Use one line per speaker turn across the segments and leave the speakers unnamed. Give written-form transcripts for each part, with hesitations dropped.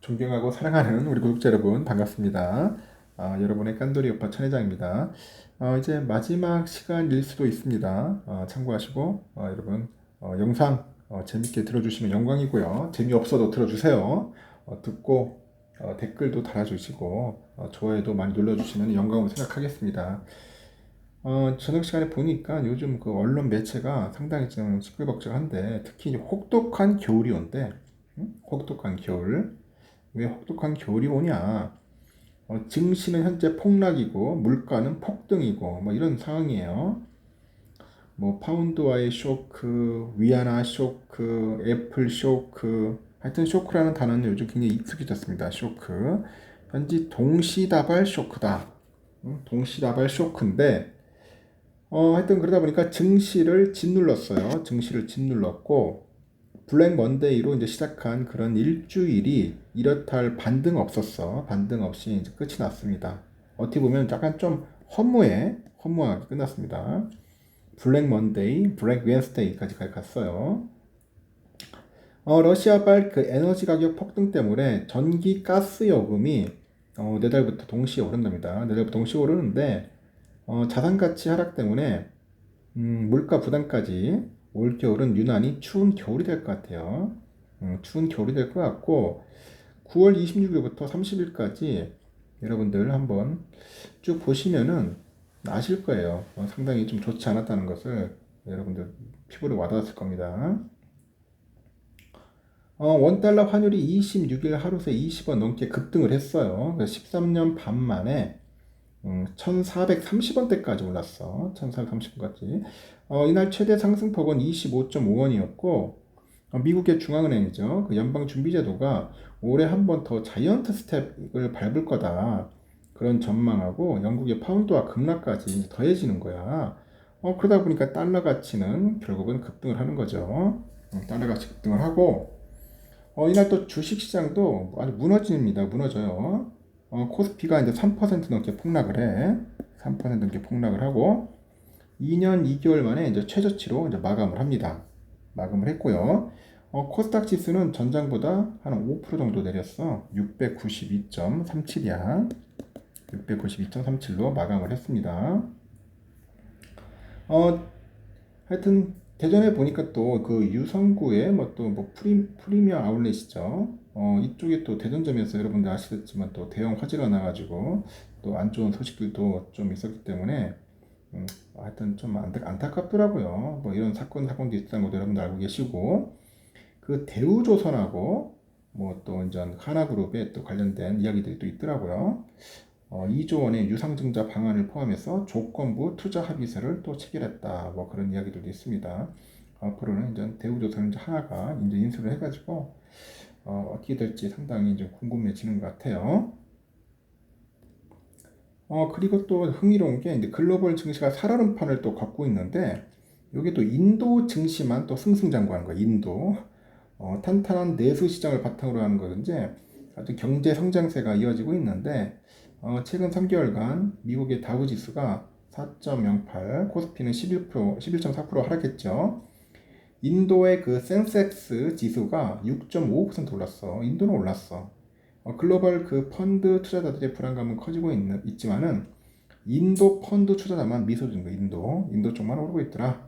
존경하고 사랑하는 우리 구독자 여러분 반갑습니다. 여러분의 깐돌이 오빠 천회장입니다. 이제 마지막 시간일 수도 있습니다. 참고하시고 여러분 영상 재밌게 들어주시면 영광이고요. 재미없어도 들어주세요. 듣고 댓글도 달아주시고 좋아요도 많이 눌러주시면 영광으로 생각하겠습니다. 저녁 시간에 보니까 요즘 그 언론 매체가 상당히 좀 시끌벅적한데 특히 이제 혹독한 겨울이 온대. 혹독한 겨울. 왜 혹독한 겨울이 오냐? 증시는 현재 폭락이고 물가는 폭등이고 뭐 이런 상황이에요. 뭐 파운드와의 쇼크, 위안화 쇼크, 애플 쇼크, 하여튼 쇼크라는 단어는 요즘 굉장히 익숙해졌습니다. 쇼크. 현재 동시다발 쇼크다. 동시다발 쇼크인데 하여튼 그러다 보니까 증시를 짓눌렀어요. 증시를 짓눌렀고 블랙 먼데이로 이제 시작한 그런 일주일이 이렇다 할 반등 없었어. 반등 없이 이제 끝이 났습니다. 어떻게 보면 약간 좀 허무하게 끝났습니다. 블랙 먼데이, 블랙 웬스데이까지 갔어요. 러시아발 그 에너지 가격 폭등 때문에 전기 가스 요금이 내달부터 동시에 오른답니다. 내달부터 동시에 오르는데 자산 가치 하락 때문에 물가 부담까지 올겨울은 유난히 추운 겨울이 될 것 같아요. 추운 겨울이 될 것 같고 9월 26일부터 30일까지 여러분들 한번 쭉 보시면은 아실 거예요. 상당히 좀 좋지 않았다는 것을 여러분들 피부로 와닿았을 겁니다. 원달러 환율이 26일 하루 새 20원 넘게 급등을 했어요. 13년 반 만에 1430원대까지 올랐어. 1430원까지. 이날 최대 상승폭은 25.5원이었고, 미국의 중앙은행이죠. 그 연방준비제도가 올해 한 번 더 자이언트 스텝을 밟을 거다. 그런 전망하고 영국의 파운드와 급락까지 더해지는 거야. 그러다 보니까 달러 가치는 결국은 급등을 하는 거죠. 달러 가치 급등을 하고, 이날 또 주식시장도 아주 무너집니다. 무너져요. 코스피가 이제 3% 넘게 폭락을 해. 3% 넘게 폭락을 하고 2년 2개월 만에 이제 최저치로 이제 마감을 합니다. 마감을 했고요. 코스닥 지수는 전장보다 한 5% 정도 내렸어. 692.37이야. 692.37로 마감을 했습니다. 하여튼 대전에 보니까 또 그 유성구에 뭐 또 뭐 프리미엄 아울렛이죠. 이쪽에 또 대전점에서 여러분들 아시겠지만 또 대형 화재가 나가지고 또 안 좋은 소식들도 좀 있었기 때문에 하여튼 좀 안타깝더라고요. 뭐 이런 사건도 있다는 것도 여러분들 알고 계시고 그 대우조선하고 뭐 또 이제 하나그룹에 또 관련된 이야기들이 또 있더라고요. 2조 원의 유상증자 방안을 포함해서 조건부 투자 합의서를 또 체결했다. 뭐 그런 이야기들도 있습니다. 앞으로는 이제 대우조선 이제 하나가 이제 인수를 해가지고 어떻게 될지 상당히 이제 궁금해지는 것 같아요. 그리고 또 흥미로운 게 이제 글로벌 증시가 살얼음판을 또 걷고 있는데 여기 또 인도 증시만 또 승승장구하는 거예요. 인도 탄탄한 내수 시장을 바탕으로 하는 거든지 아주 경제 성장세가 이어지고 있는데 최근 3개월간 미국의 다우 지수가 4.08, 코스피는 11.4% 하락했죠. 인도의 그 센섹스 지수가 6.5% 올랐어. 인도는 올랐어. 글로벌 그 펀드 투자자들의 불안감은 커지고 있지만은 인도 펀드 투자자만 미소 준 거. 인도 쪽만 오르고 있더라.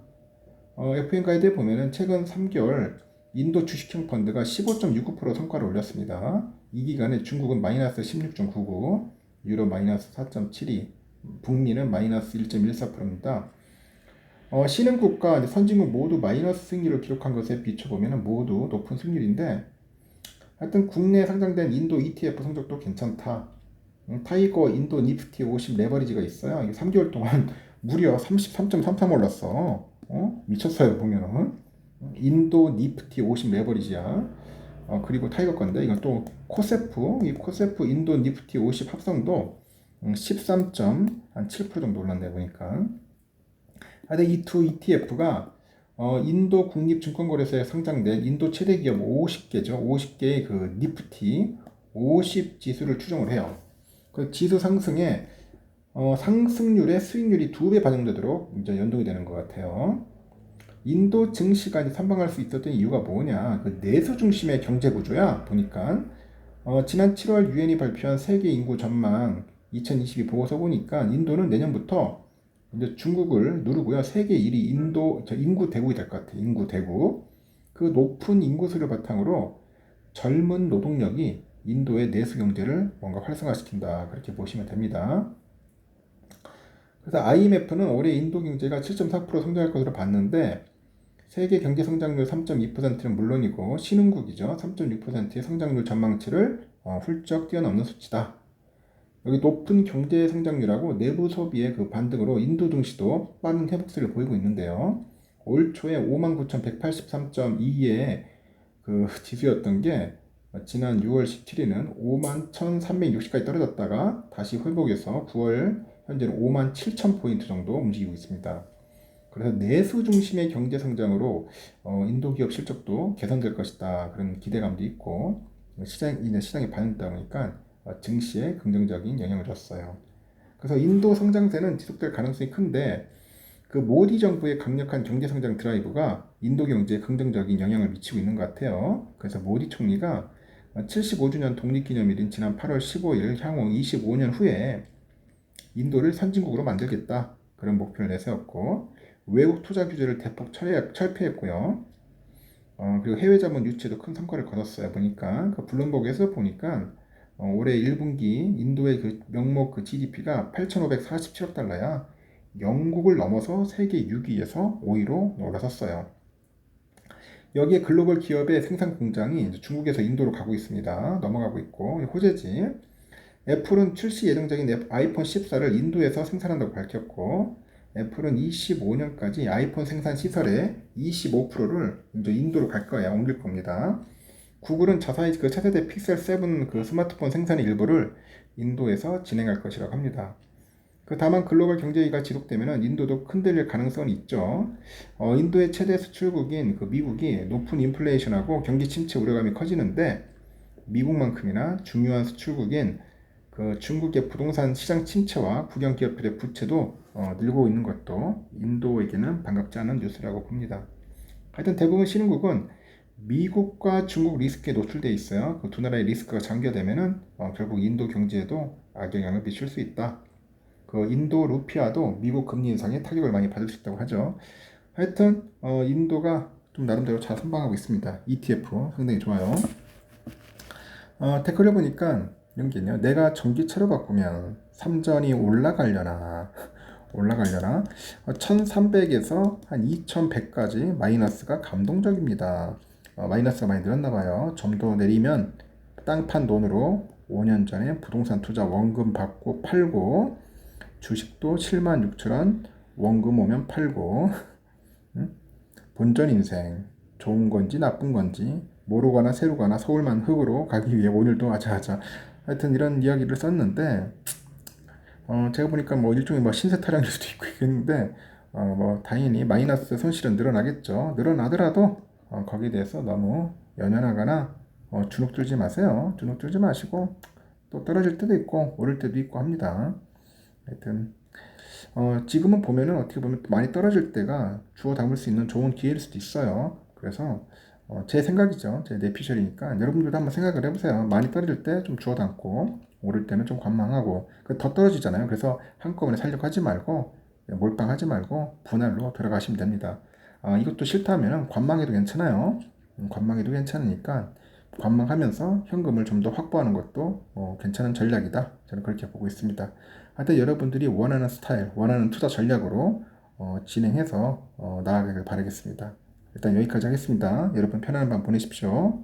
FN 가이드에 보면은 최근 3개월 인도 주식형 펀드가 15.69% 성과를 올렸습니다. 이 기간에 중국은 마이너스 16.99, 유로 마이너스 4.72, 북미는 마이너스 1.14%입니다. 신흥국과 선진국 모두 마이너스 승률을 기록한 것에 비춰보면 모두 높은 승률인데 하여튼 국내에 상장된 인도 ETF 성적도 괜찮다. 타이거 인도 니프티 50 레버리지가 있어요. 이게 3개월 동안 무려 33.33 올랐어. 미쳤어요 보면은. 인도 니프티 50 레버리지야. 그리고 타이거 건데 이건 또 코세프, 이 코세프 인도 니프티 50 합성도 13.7% 정도 올랐네 보니까. 하여튼 이 두 ETF가 인도 국립증권거래소에 상장된 인도 최대 기업 50개죠. 50개의 그 니프티 50 지수를 추정을 해요. 그 지수 상승에 상승률의 수익률이 2배 반영되도록 이제 연동이 되는 것 같아요. 인도 증시가 이제 선방할 수 있었던 이유가 뭐냐? 그 내수 중심의 경제 구조야 보니까 지난 7월 유엔이 발표한 세계 인구 전망 2022 보고서 보니까 인도는 내년부터 이제 중국을 누르고요. 세계 1위 인구 대국이 될 것 같아요. 인구 대국. 그 높은 인구수를 바탕으로 젊은 노동력이 인도의 내수 경제를 뭔가 활성화시킨다. 그렇게 보시면 됩니다. 그래서 IMF는 올해 인도 경제가 7.4% 성장할 것으로 봤는데 세계 경제 성장률 3.2%는 물론이고 신흥국이죠. 3.6%의 성장률 전망치를 훌쩍 뛰어넘는 수치다. 여기 높은 경제 성장률하고 내부 소비의 그 반등으로 인도 증시도 빠른 회복세를 보이고 있는데요. 올 초에 59,183.2의 그 지수였던 게 지난 6월 17일은 51,360까지 떨어졌다가 다시 회복해서 9월 현재는 57,000포인트 정도 움직이고 있습니다. 그래서 내수 중심의 경제 성장으로 인도 기업 실적도 개선될 것이다. 그런 기대감도 있고 시장이 반영되다 보니까 증시에 긍정적인 영향을 줬어요. 그래서 인도 성장세는 지속될 가능성이 큰데 그 모디 정부의 강력한 경제 성장 드라이브가 인도 경제에 긍정적인 영향을 미치고 있는 것 같아요. 그래서 모디 총리가 75주년 독립기념일인 지난 8월 15일 향후 25년 후에 인도를 선진국으로 만들겠다. 그런 목표를 내세웠고 외국 투자 규제를 대폭 철폐했고요. 그리고 해외 자본 유치에도 큰 성과를 거뒀어요. 보니까 그 블룸버그에서 보니까 올해 1분기 인도의 그 명목 그 GDP가 8,547억 달러야. 영국을 넘어서 세계 6위에서 5위로 올라섰어요. 여기에 글로벌 기업의 생산 공장이 이제 중국에서 인도로 가고 있습니다. 넘어가고 있고 호재지. 애플은 출시 예정적인 아이폰 14를 인도에서 생산한다고 밝혔고 애플은 25년까지 아이폰 생산 시설의 25%를 이제 인도로 갈 거야. 옮길 겁니다. 구글은 자사의 그 차세대 픽셀 7 그 스마트폰 생산의 일부를 인도에서 진행할 것이라고 합니다. 다만 글로벌 경제위기가 지속되면 인도도 흔들릴 가능성은 있죠. 인도의 최대 수출국인 그 미국이 높은 인플레이션하고 경기 침체 우려감이 커지는데 미국만큼이나 중요한 수출국인 그 중국의 부동산 시장 침체와 국영 기업들의 부채도 늘고 있는 것도 인도에게는 반갑지 않은 뉴스라고 봅니다. 하여튼 대부분 신흥국은 미국과 중국 리스크에 노출되어 있어요. 그 두 나라의 리스크가 장기화되면은 결국 인도 경제에도 악영향을 미칠 수 있다. 그 인도 루피아도 미국 금리 인상에 타격을 많이 받을 수 있다고 하죠. 하여튼 인도가 좀 나름대로 잘 선방하고 있습니다. ETF 상당히 좋아요. 댓글을 보니까 이런 게 있네요. 내가 전기차로 바꾸면 삼전이 올라가려나 1300에서 한 2100까지 마이너스가 감동적입니다. 마이너스가 많이 늘었나봐요. 좀 더 내리면 땅판 돈으로 5년 전에 부동산 투자 원금 받고 팔고 주식도 76,000원 원금 오면 팔고 본전 인생 좋은 건지 나쁜 건지 모르거나 세루거나 서울만 흙으로 가기 위해 오늘도 아자아자 하여튼 이런 이야기를 썼는데 제가 보니까 뭐 일종의 뭐 신세 타령일 수도 있고 있는데 뭐 당연히 마이너스 손실은 늘어나겠죠. 늘어나더라도 거기에 대해서 너무 연연하거나 주눅 들지 마세요. 주눅 들지 마시고 또 떨어질 때도 있고 오를 때도 있고 합니다. 하여튼 지금은 보면은 어떻게 보면 많이 떨어질 때가 주워 담을 수 있는 좋은 기회일 수도 있어요. 그래서 제 생각이죠. 제 내피셜이니까 여러분들도 한번 생각을 해보세요. 많이 떨어질 때 좀 주워 담고 오를 때는 좀 관망하고 더 떨어지잖아요. 그래서 한꺼번에 살려고 하지 말고 몰빵하지 말고 분할로 들어가시면 됩니다. 이것도 싫다면 관망해도 괜찮아요. 관망해도 괜찮으니까 관망하면서 현금을 좀 더 확보하는 것도 괜찮은 전략이다. 저는 그렇게 보고 있습니다. 하여튼 여러분들이 원하는 스타일, 원하는 투자 전략으로 진행해서 나아가길 바라겠습니다. 일단 여기까지 하겠습니다. 여러분 편안한 밤 보내십시오.